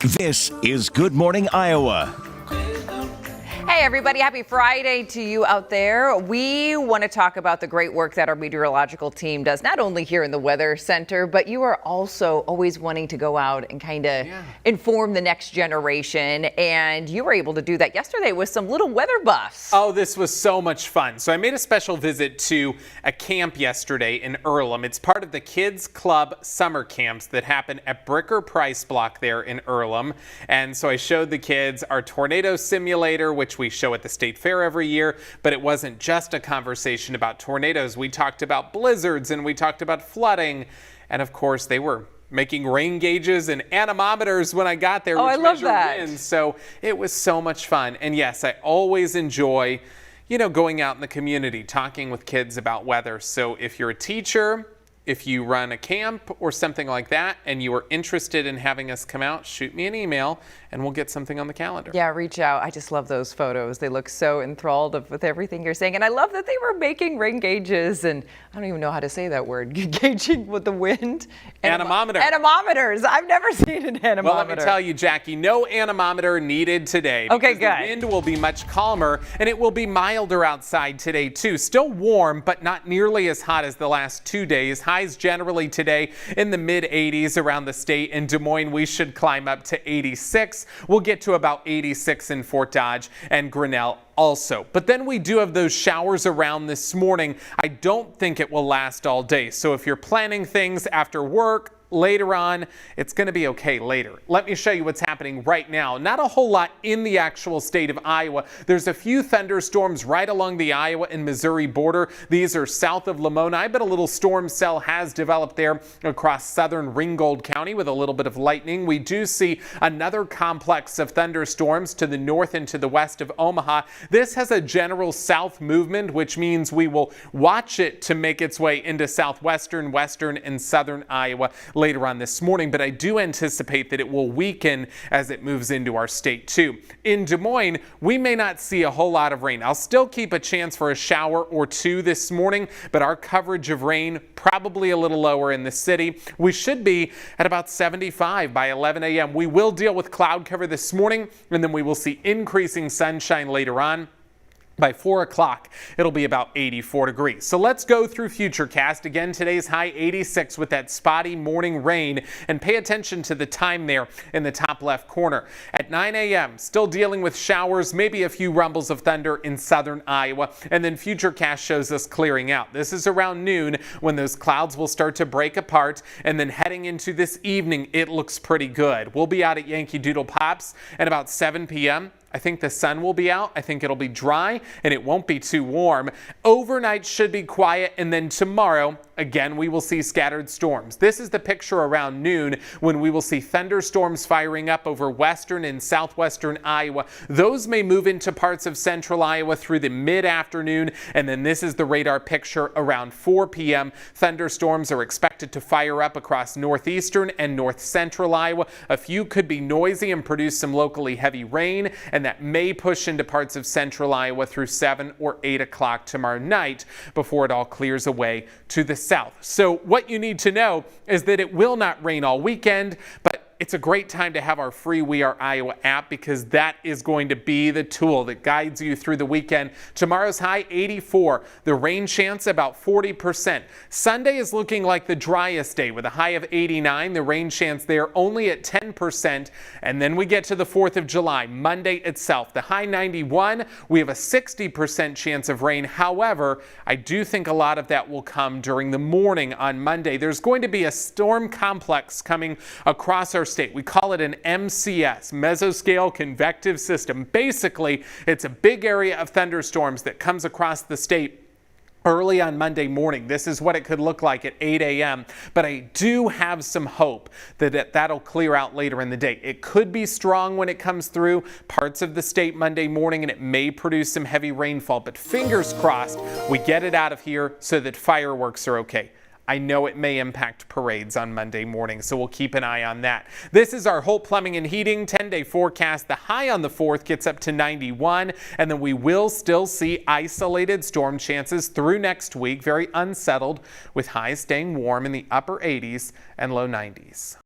This is Good Morning Iowa. Hey everybody, happy Friday to you out there. We want to talk about the great work that our meteorological team does, not only here in the Weather Center, but you are also always wanting to go out and kind of inform the next generation. And you were able to do that yesterday with some little weather buffs. Oh, this was so much fun. So I made a special visit to a camp yesterday in Earlham. It's part of the Kids Club summer camps that happen at Bricker Price Block there in Earlham. And so I showed the kids our tornado simulator, which we show at the State Fair every year, but it wasn't just a conversation about tornadoes. We talked about blizzards and we talked about flooding. And of course, they were making rain gauges and anemometers when I got there. Oh, I love that. Winds. So it was so much fun. And yes, I always enjoy, going out in the community, talking with kids about weather. So if you're a teacher, if you run a camp or something like that, and you are interested in having us come out, shoot me an email and we'll get something on the calendar. Yeah, reach out. I just love those photos. They look so enthralled with everything you're saying. And I love that they were making rain gauges and I don't even know how to say that word, gauging with the wind. Anemometer. Anemometers. I've never seen an anemometer. Well, let me tell you, Jackie, no anemometer needed today. Okay, good. The wind will be much calmer and it will be milder outside today too. Still warm, but not nearly as hot as the last 2 days. Highs generally today in the mid 80s around the state. In Des Moines, we should climb up to 86. We'll get to about 86 in Fort Dodge and Grinnell also. But then we do have those showers around this morning. I don't think it will last all day. So if you're planning things after work, later on, it's going to be okay later. Let me show you what's happening right now. Not a whole lot in the actual state of Iowa. There's a few thunderstorms right along the Iowa and Missouri border. These are south of Lamoni, but a little storm cell has developed there across southern Ringgold County with a little bit of lightning. We do see another complex of thunderstorms to the north and to the west of Omaha. This has a general south movement, which means we will watch it to make its way into southwestern, western, and southern Iowa later on this morning, but I do anticipate that it will weaken as it moves into our state too. In Des Moines, we may not see a whole lot of rain. I'll still keep a chance for a shower or two this morning, but our coverage of rain probably a little lower in the city. We should be at about 75 by 11 a.m. We will deal with cloud cover this morning, and then we will see increasing sunshine later on. By 4 o'clock, it'll be about 84 degrees. So let's go through Futurecast. Again, today's high 86 with that spotty morning rain. And pay attention to the time there in the top left corner. At 9 a.m., still dealing with showers, maybe a few rumbles of thunder in southern Iowa. And then Futurecast shows us clearing out. This is around noon when those clouds will start to break apart. And then heading into this evening, it looks pretty good. We'll be out at Yankee Doodle Pops at about 7 p.m. I think the sun will be out. I think it'll be dry and it won't be too warm. Overnight should be quiet, and then tomorrow, again, we will see scattered storms. This is the picture around noon when we will see thunderstorms firing up over western and southwestern Iowa. Those may move into parts of central Iowa through the mid-afternoon, and then this is the radar picture around 4 p.m. Thunderstorms are expected to fire up across northeastern and north central Iowa. A few could be noisy and produce some locally heavy rain, and that may push into parts of central Iowa through 7 or 8 o'clock tomorrow night before it all clears away to the south. So what you need to know is that it will not rain all weekend, but it's a great time to have our free We Are Iowa app because that is going to be the tool that guides you through the weekend. Tomorrow's high 84, the rain chance about 40%. Sunday is looking like the driest day with a high of 89, the rain chance there only at 10%. And then we get to the 4th of July, Monday itself, the high 91, we have a 60% chance of rain. However, I do think a lot of that will come during the morning on Monday. There's going to be a storm complex coming across our state. We call it an MCS, Mesoscale Convective System. Basically, it's a big area of thunderstorms that comes across the state early on Monday morning. This is what it could look like at 8 a.m. But I do have some hope that that'll clear out later in the day. It could be strong when it comes through parts of the state Monday morning, and it may produce some heavy rainfall. But fingers crossed, we get it out of here so that fireworks are okay. I know it may impact parades on Monday morning, so we'll keep an eye on that. This is our Holt Plumbing and Heating 10-day forecast. The high on the 4th gets up to 91, and then we will still see isolated storm chances through next week. Very unsettled, with highs staying warm in the upper 80s and low 90s.